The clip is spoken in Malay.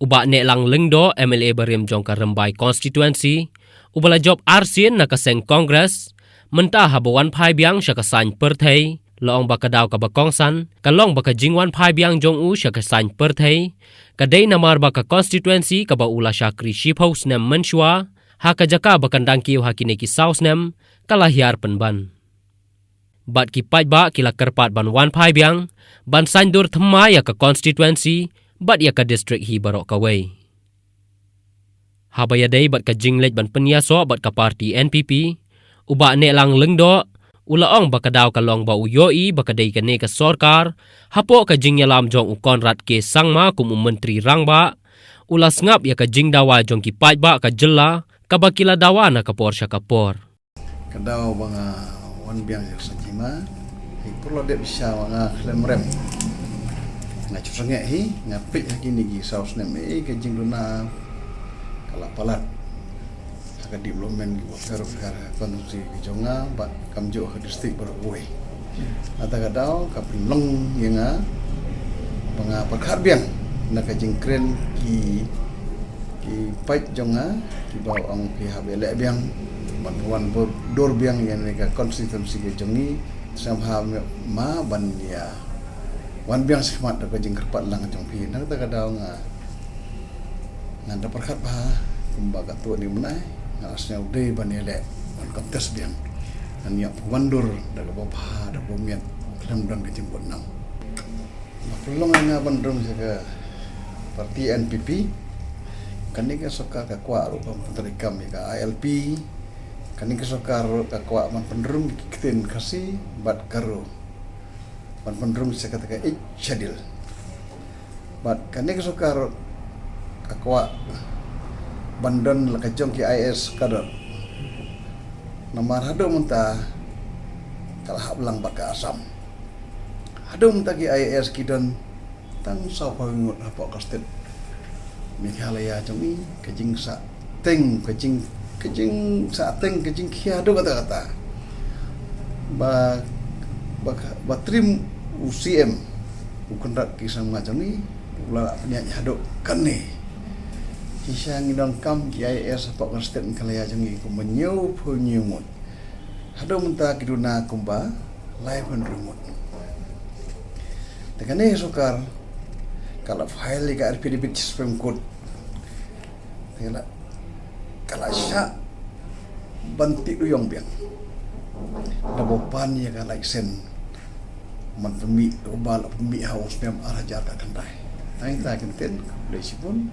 Ubak ne lang lengdo MLA Bariam Jongka Rembai Constituency, ubala job arsin na kaseng Kongres, mentah habawan pai biang siya kasain perthei, loong baka daw ka bakongsan, kalong baka jingwan pai biang jong u siya kasain perthei, kadai namar baka constituency ka ba ula siya kriship house nem menshua, haka jaka bakandang kiw hakine ki saus nem, kalahiar penban. Bat ki pai ba kila kerpat ban wan pai biang, ban sain dur themaya ka constituency, bat ya ka district hi barok kawai. Habaya day bat ka jinglej ban penyaso bat ka parti NPP, uba ne lang lengdo, ulaong baka daw ka long ba uyoi baka day ka ne ka sorkar, hapo ka jingyalam jong ukon rat ke sangma kum menteri rangba, ulas ngap ya ka jing dawa jong ki pai ba ka jela, kabakila dawa na kapor siya kapor. Kadaw mga wan biang sa jima, ipurlo de bisa mga klemrem. Nga chusangnya nga pik hakini gi saus nem ka jing duna kalapalat. Haka diplomen gi wakar kondusi gi jonga ba kamjo ke distrik Borobuai. Ata kadaw ka pinlong nga mga perkhat biang na ka jing kren ki pait jonga ki baw ang ki habele biang bantuan dor biang yang mereka konstitusi ke jongi samha ma ban ya wan biang semat da jing kerpat lang jong pi nak ta kadaw nga nganda perkat ba kumbaga tu ni menai ngasnya ude ban ele ban kontes biang an ya wandur da ba da bomiat kelam dan ke jembon nam na pelong nga bandung ke parti NPP kani ka soka ka kwa ro penterikam ka ALP kani ka soka ro ka kwa man penderum kiten kasi bat karo man penderum se kata ka chadil bat kani ka soka ro ka kwa bandon la ka jong ki IS kadar namar hado munta kala hablang baka asam hado munta ki IS kidon tang sa pangut apa kastet Meghalaya jami kejing sa teng kejing sa teng kejing kia do kata ba trim UCM bukan rat kisah macam ni ulah penyak hado kane kisah ngidang kam KIS apa kastet Meghalaya jami ku menyau punyumut hado mentah kiduna kumba live and remote tekane sukar kalau file ka RPDB spam code kalau syak banti uyong biang dabopan ya ka like sen man pemi obal pemi haus mem arah jaga kandai tain ta kenten boleh sipun